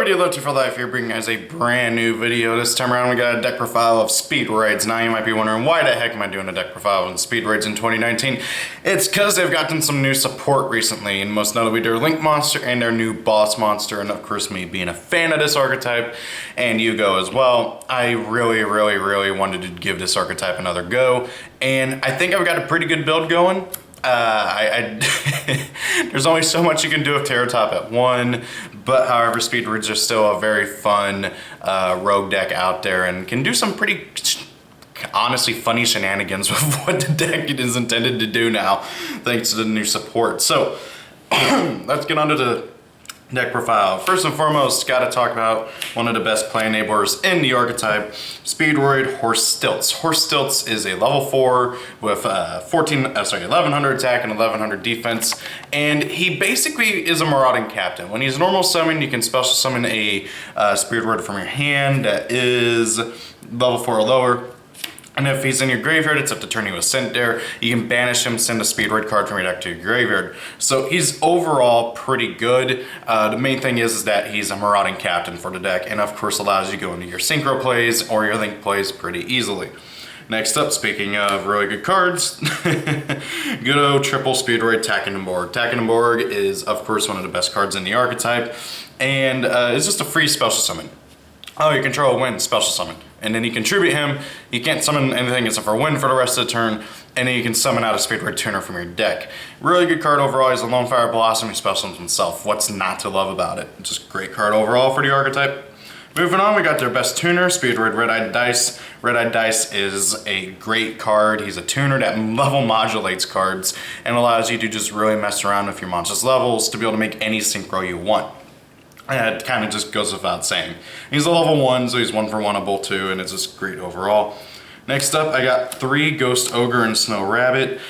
everybody, Lefty for Life here, bringing you guys a brand new video. This time around we got a deck profile of Speedroids. Now you might be wondering, why the heck am I doing a deck profile of Speedroids in 2019? It's because they've gotten some new support recently, and most notably their Link Monster and their new Boss Monster, and of course me being a fan of this archetype, and YgoAmino as well, I really wanted to give this archetype another go, and I think I've got a pretty good build going. There's only so much you can do with Terratop at 1, but however, Speedroids are still a very fun rogue deck out there and can do some pretty, honestly, funny shenanigans with what the deck is intended to do now, thanks to the new support. So, let's get on to the deck profile. First and foremost, got to talk about one of the best play enablers in the archetype, Speedroid Horse Stilts. Horse Stilts is a level 4 with 1100 attack and 1100 defense, and he basically is a marauding captain. When he's normal summoned, you can special summon a Speedroid from your hand that is level 4 or lower. And if he's in your graveyard, it's up to turn you a sent there. You can banish him, send a Speedroid card from your deck to your graveyard. So he's overall pretty good. The main thing is that he's a marauding captain for the deck, and of course allows you to go into your synchro plays or your link plays pretty easily. Next up, speaking of really good cards, good old triple Speedroid Takenborg. Takenborg is of course one of the best cards in the archetype, and it's just a free special summon. Oh, you control a win, special summon. And then you contribute him, you can't summon anything except for win for the rest of the turn, and then you can summon out a Speedroid tuner from your deck. Really good card overall. He's a Lone Fire Blossom, he special summons himself. What's not to love about it? Just a great card overall for the archetype. Moving on, we got their best tuner, Speedroid Red-Eyed Dice. Red-Eyed Dice is a great card. He's a tuner that level modulates cards and allows you to just really mess around with your monster's levels to be able to make any synchro you want. It kind of just goes without saying. He's a level 1, so he's 1-for-1able too, and it's just great overall. Next up, I got 3 Ghost Ogre and Snow Rabbit.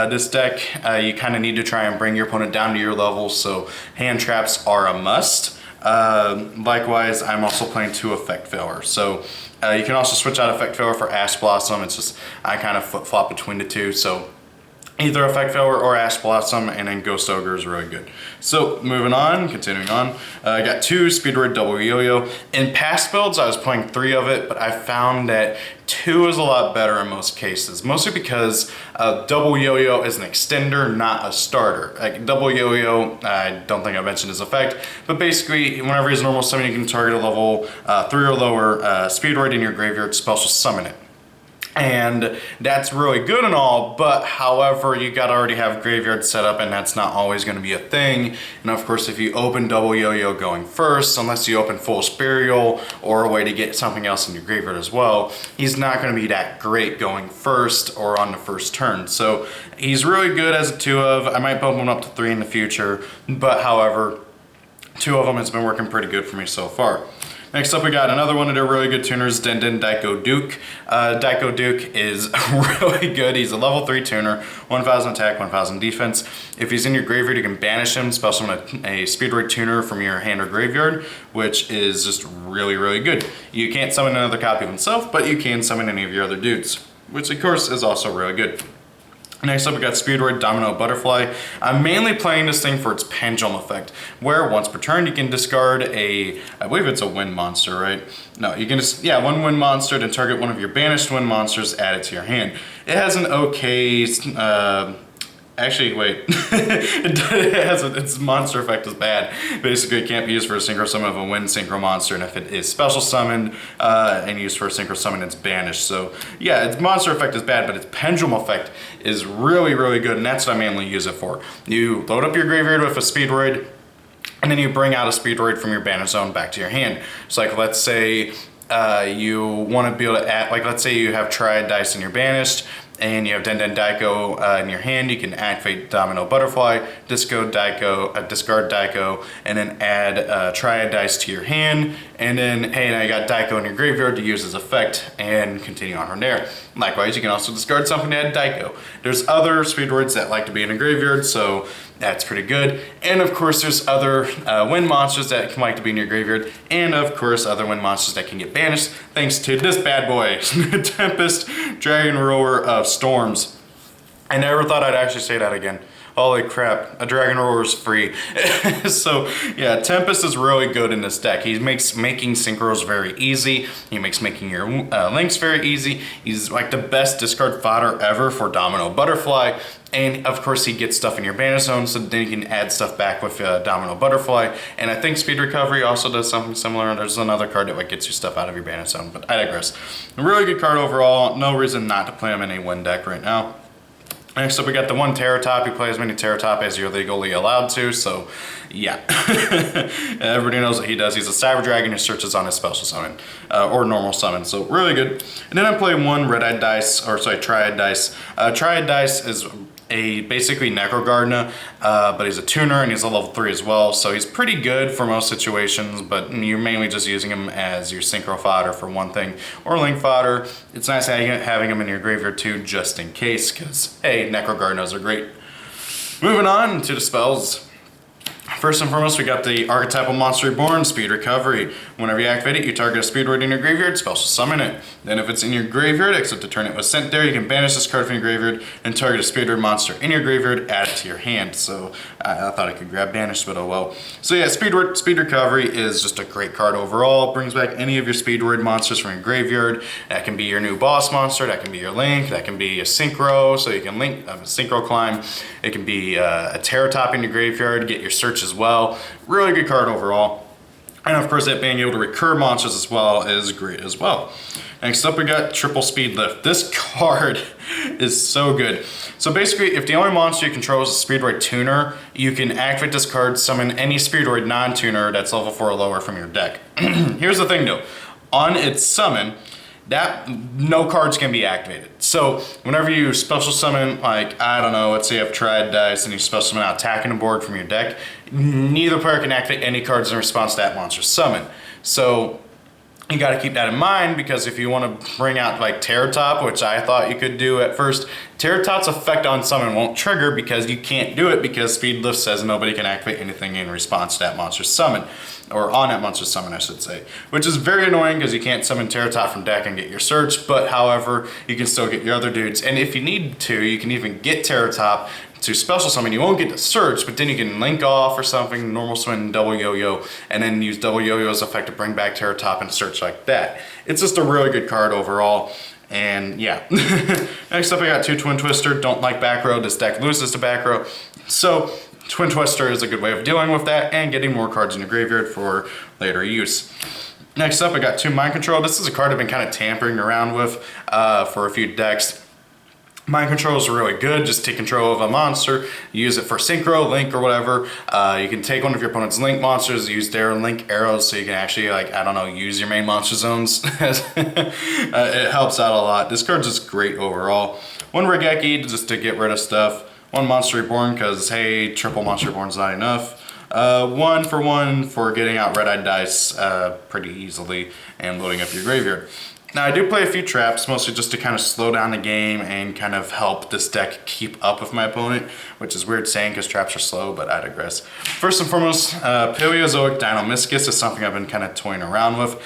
This deck, you kind of need to try and bring your opponent down to your level, so hand traps are a must. Likewise, I'm also playing 2 Effect Failure. So you can also switch out Effect Failure for Ash Blossom. It's just, I kind of flip-flop between the two, so either Effect Failure or Ash Blossom, and then Ghost Ogre is really good. So, moving on, continuing on, I got 2 Speedroid Double Yo-Yo. In past builds, I was playing 3 of it, but I found that 2 is a lot better in most cases. Mostly because Double Yo-Yo is an extender, not a starter. Like, Double Yo-Yo, I don't think I mentioned his effect, but basically, whenever he's normal summon, you can target a level 3 or lower Speedroid in your graveyard, special summon it. And that's really good and all, but however, you gotta already have graveyard set up, and that's not always gonna be a thing. And of course, if you open Double Yo-Yo going first, unless you open Foolish Burial or a way to get something else in your graveyard as well, he's not gonna be that great going first or on the first turn. So he's really good as a 2 of. I might bump him up to 3 in the future, but however, 2 of them has been working pretty good for me so far. Next up, we got another one of their really good tuners, Daiko Duke. Daiko Duke is really good. He's a level 3 tuner, 1000 attack, 1000 defense. If he's in your graveyard, you can banish him, special summon a Speedroid tuner from your hand or graveyard, which is just really good. You can't summon another copy of himself, but you can summon any of your other dudes, which of course is also really good. Next up, we got Speedroid Domino Butterfly. I'm mainly playing this thing for its pendulum effect, where once per turn you can discard I believe it's a wind monster, right? No, you can just, yeah, 1 wind monster, then target one of your banished wind monsters, add it to your hand. It has an okay, actually, wait, its monster effect is bad. Basically, it can't be used for a synchro summon of a wind synchro monster, and if it is special summoned and used for a synchro summon, it's banished. So yeah, its monster effect is bad, but its pendulum effect is really good, and that's what I mainly use it for. You load up your graveyard with a Speedroid, and then you bring out a Speedroid from your banish zone back to your hand. So like, let's say you want to be able to add, like let's say you have Triad Dice and you're banished, and you have Daiko in your hand, you can activate Domino Butterfly, discard Daiko, and then add Triad Dice to your hand, and then, hey, now you got Daiko in your graveyard to use as effect, and continue on from there. Likewise, you can also discard something to add Daiko. There's other Speedroids that like to be in a graveyard, so that's pretty good. And of course, there's other wind monsters that can like to be in your graveyard, and of course, other wind monsters that can get banished, thanks to this bad boy, Tempest, Dragon Rower of Storms. I never thought I'd actually say that again. holy crap, a Dragon Roar is free. So yeah, Tempest is really good in this deck. He makes making synchros very easy. He makes making your links very easy. He's like the best discard fodder ever for Domino Butterfly. And of course he gets stuff in your banish zone, so then you can add stuff back with Domino Butterfly. And I think Speed Recovery also does something similar. There's another card that like gets you stuff out of your banish zone, but I digress. A really good card overall. No reason not to play him in a win deck right now. Next up, we got the one Terratop. You play as many Terratop as you're legally allowed to, so yeah. Everybody knows what he does. He's a Cyber Dragon who searches on his special summon, or normal summon, so really good. And then I play one Red-Eyed Dice, or sorry, Triad Dice. Triad Dice is a basically Necro Gardener, but he's a tuner and he's a level 3 as well, so he's pretty good for most situations, but you're mainly just using him as your synchro fodder for one thing, or link fodder. It's nice having him in your graveyard too, just in case, because hey, Necro Gardeners are great. Moving on to the spells. First and foremost, we got the Archetypal Monster Reborn, Speed Recovery. Whenever you activate it, you target a Speedroid in your graveyard, special summon it. Then if it's in your graveyard, except the turn it was sent there, you can banish this card from your graveyard and target a Speedroid monster in your graveyard, add it to your hand. So I thought I could grab banish, but oh well. So yeah, Speed Recovery is just a great card overall. It brings back any of your Speedroid monsters from your graveyard. That can be your new boss monster, that can be your link, that can be a synchro, so you can link a synchro climb. It can be a Terratop in your graveyard, get your search as well. Really good card overall. And of course, it being able to recur monsters as well is great as well. Next up, we got Triple Speed Lift. This card is so good. So basically, if the only monster you control is a Speedroid tuner, you can activate this card, summon any Speedroid non-tuner that's level 4 or lower from your deck. Here's the thing though, on its summon, no cards can be activated. So whenever you special summon, like, I don't know, let's say you have Triad Dice and you special summon out attacking a board from your deck, neither player can activate any cards in response to that monster's summon. So you got to keep that in mind, because if you want to bring out like Terratop, which I thought you could do at first, Terratop's effect on summon won't trigger because you can't do it because Speed Lift says nobody can activate anything in response to that monster's summon, or on that monster's summon I should say, which is very annoying because you can't summon Terratop from deck and get your search, but however, you can still get your other dudes, and if you need to, you can even get Terratop to special summon. You won't get to search, but then you can link off or something, normal swing, double yo-yo, and then use double yo-yo's effect to bring back Terratop and search like that. It's just a really good card overall, and yeah. Next up, I got 2 Twin Twister. Don't like back row. This deck loses to back row, so Twin Twister is a good way of dealing with that and getting more cards in your graveyard for later use. Next up, I got 2 Mind Control. This is a card I've been kind of tampering around with for a few decks. Mind Control is really good. Just take control of a monster, use it for synchro, link, or whatever. You can take one of your opponent's link monsters, use their link arrows, so you can actually, like, I don't know, use your main monster zones. It helps out a lot. This card's just great overall. 1 Regeki just to get rid of stuff. 1 Monster Reborn because, hey, triple Monster Reborn's not enough. 1 for 1 for getting out Red-Eyed Dice pretty easily and loading up your graveyard. Now, I do play a few traps, mostly just to kind of slow down the game and kind of help this deck keep up with my opponent, which is weird saying because traps are slow, but I digress. First and foremost, Paleozoic Dinomyscus is something I've been kind of toying around with.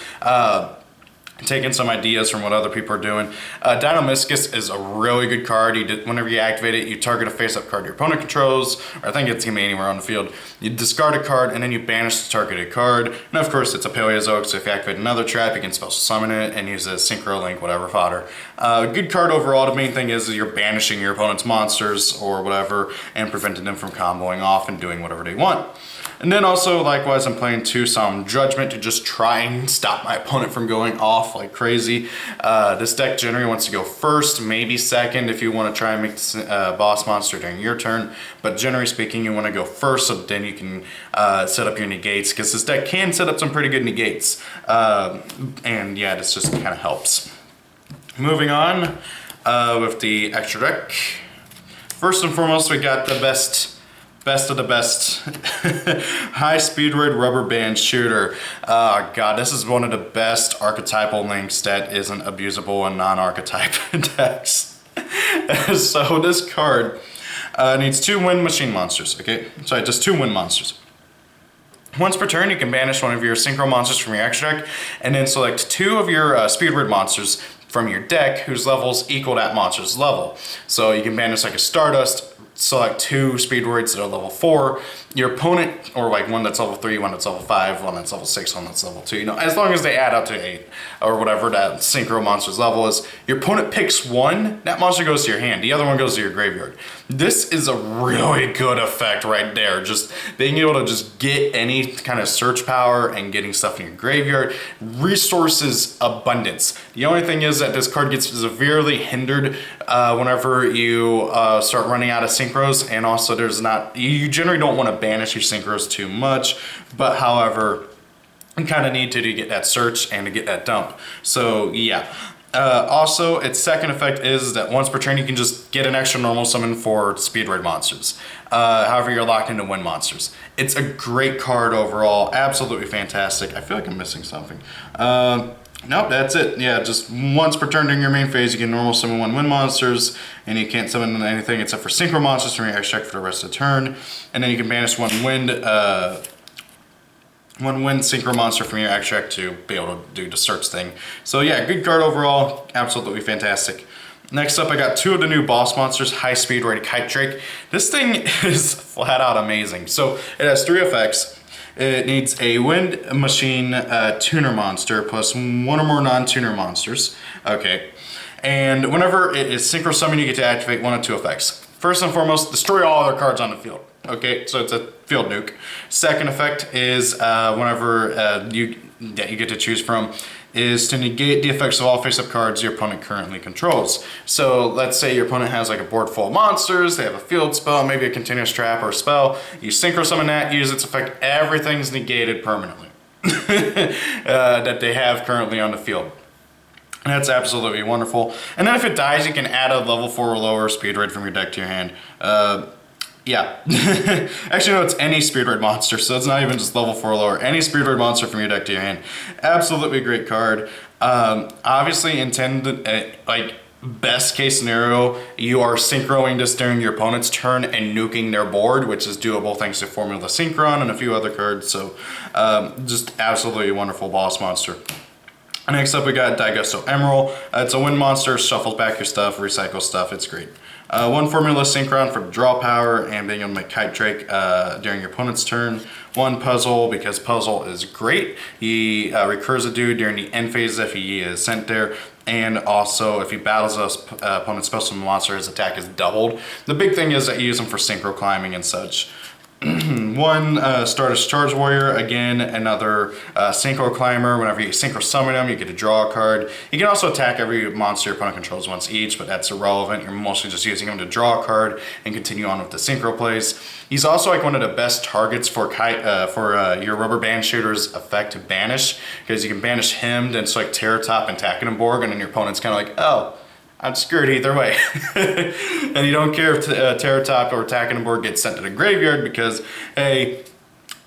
Taking some ideas from what other people are doing. Dinomyscus is a really good card. Whenever you activate it, you target a face-up card your opponent controls, or I think it can be anywhere on the field. You discard a card, and then you banish the targeted card. And of course, it's a Paleozoic, so if you activate another trap, you can special summon it and use it as synchro, link, whatever fodder. Good card overall. The main thing is you're banishing your opponent's monsters or whatever and preventing them from comboing off and doing whatever they want. And then also, likewise, I'm playing 2 Solemn Judgment to just try and stop my opponent from going off like crazy. This deck generally wants to go first, maybe second if you want to try and make this boss monster during your turn. But generally speaking, you want to go first so then you can set up your negates, because this deck can set up some pretty good negates. And yeah, this just kind of helps. Moving on with the extra deck. First and foremost, we got the best of the best high Speedroid Rubber Band Shooter. God, this is one of the best archetypal links that isn't abusable in non-archetype decks. So this card needs 2 wind machine monsters, okay? Sorry, just 2 wind monsters. Once per turn, you can banish one of your synchro monsters from your extra deck, and then select 2 of your Speedroid monsters from your deck whose levels equal that monster's level. So you can banish like a Stardust, select 2 Speedroids that are level 4, your opponent, or like one that's level 3, one that's level 5, one that's level 6, one that's level 2, you know, as long as they add up to 8 or whatever that synchro monster's level is, your opponent picks one, that monster goes to your hand, the other one goes to your graveyard. This is a really good effect right there, just being able to just get any kind of search power and getting stuff in your graveyard. Resources abundance. The only thing is that this card gets severely hindered whenever you start running out of synchros, and also you generally don't want to banish your synchros too much, but however, you kind of need to get that search and to get that dump. So yeah. Also, its second effect is that once per turn you can just get an extra normal summon for Speedroid monsters. However, you're locked into win monsters. It's a great card overall, absolutely fantastic. I feel like I'm missing something. Nope, that's it. Yeah, just once per turn during your main phase, you can normal summon 1 win monsters, and you can't summon anything except for synchro monsters from your extra deck for the rest of the turn. And then you can banish 1 wind synchro monster from your extra deck to be able to do the search thing. So yeah, good card overall, absolutely fantastic. Next up, I got 2 of the new boss monsters, High Speedroid Kite Drake. This thing is flat out amazing. So it has 3 effects. It needs a wind machine tuner monster plus 1 or more non-tuner monsters. Okay. And whenever it is synchro summoned, you get to activate 1 of 2 effects. First and foremost, destroy all other cards on the field. Okay, so it's a field nuke. Second effect is whenever you get to choose from is to negate the effects of all face-up cards your opponent currently controls. So let's say your opponent has like a board full of monsters, they have a field spell, maybe a continuous trap or a spell. You synchro summon that, use its effect, everything's negated permanently that they have currently on the field. And that's absolutely wonderful. And then if it dies, you can add a level 4 or lower Speedroid from your deck to your hand. Yeah. Actually, no, it's any Speedroid monster, so it's not even just level 4 or lower. Any Speedroid monster from your deck to your hand. Absolutely great card. Obviously intended, like, best case scenario, you are synchroing this during your opponent's turn and nuking their board, which is doable thanks to Formula Synchron and a few other cards. So, just absolutely wonderful boss monster. Next up, we got Emeril. It's a wind monster, shuffles back your stuff, recycles stuff, it's great. 1 Formula Synchron for draw power and being able to make Kite Drake during your opponent's turn. 1 Puzzle, because Puzzle is great. He recurs a dude during the end phase if he is sent there. And also, if he battles a opponent's special monster, his attack is doubled. The big thing is that you use him for synchro climbing and such. 1 Stardust Charge Warrior, again another synchro climber. Whenever you synchro summon him, you get to draw a card. You can also attack every monster your opponent controls once each, but that's irrelevant. You're mostly just using him to draw a card and continue on with the synchro plays. He's also like one of the best targets for your rubber band shooter's effect to banish, because you can banish him, then select Terror Top and Takenborg, and then your opponent's kind of like, oh, I'm screwed either way. And you don't care if Terror Top or Takenborg gets sent to the graveyard because, hey,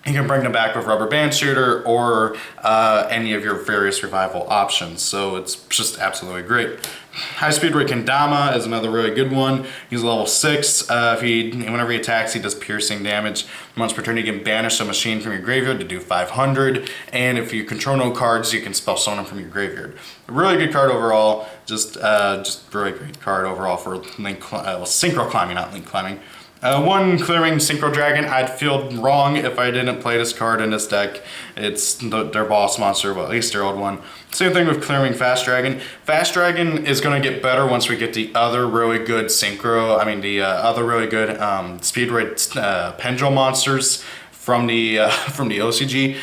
you can bring them back with Rubber Band Shooter or any of your various revival options. So it's just absolutely great. High Speedroid Kendama is another really good one. He's level 6. Whenever he attacks, he does piercing damage. Once per turn, you can banish a machine from your graveyard to do 500. And if you control no cards, you can spell summon them from your graveyard. A really good card overall. Just really great card overall for synchro climbing, not link climbing. 1 Clearing Synchro Dragon. I'd feel wrong if I didn't play this card in this deck. It's their boss monster, well, at least their old one. Same thing with Clearing Fast Dragon. Fast Dragon is going to get better once we get the other really good other really good Speedroid Pendulum monsters from the OCG.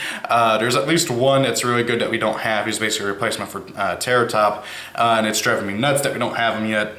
There's at least one that's really good that we don't have. He's basically a replacement for Terror Top, and it's driving me nuts that we don't have him yet.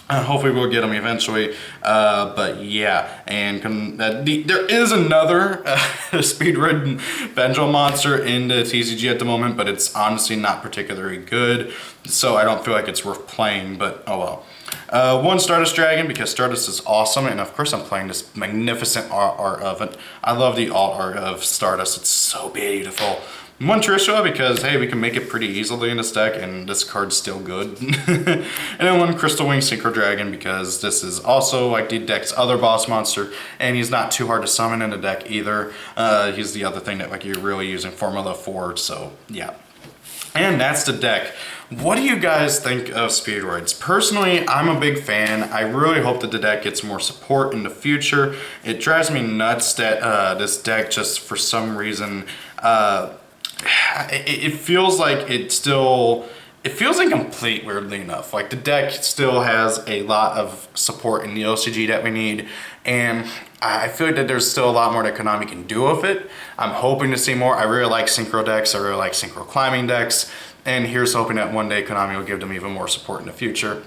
Hopefully we'll get them eventually, but yeah, and there is another Speedroid Pendulum monster in the TCG at the moment, but it's honestly not particularly good, so I don't feel like it's worth playing, but oh well. 1 Stardust Dragon, because Stardust is awesome, and of course I'm playing this magnificent art of it. I love the alt art of Stardust, it's so beautiful. 1 Trishula, because hey, we can make it pretty easily in this deck and this card's still good. And then 1 Crystal Wing Synchro Dragon, because this is also like the deck's other boss monster, and he's not too hard to summon in the deck either. He's the other thing that like you're really using Formula for, so yeah. And that's the deck. What do you guys think of Speedroids? Personally, I'm a big fan. I really hope that the deck gets more support in the future. It drives me nuts that this deck just for some reason, it feels like it feels incomplete, weirdly enough. Like the deck still has a lot of support in the OCG that we need, and I feel like that there's still a lot more that Konami can do with it. I'm hoping to see more. I really like synchro decks, I really like synchro climbing decks, and here's hoping that one day Konami will give them even more support in the future.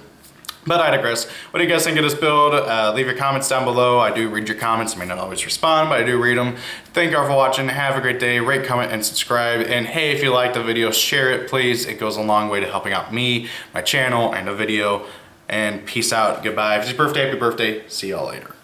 But I digress. What do you guys think of this build? Leave your comments down below. I do read your comments. I may not always respond, but I do read them. Thank you all for watching. Have a great day. Rate, comment, and subscribe. And hey, if you liked the video, share it, please. It goes a long way to helping out me, my channel, and the video. And peace out. Goodbye. If it's your birthday, happy birthday. See y'all later.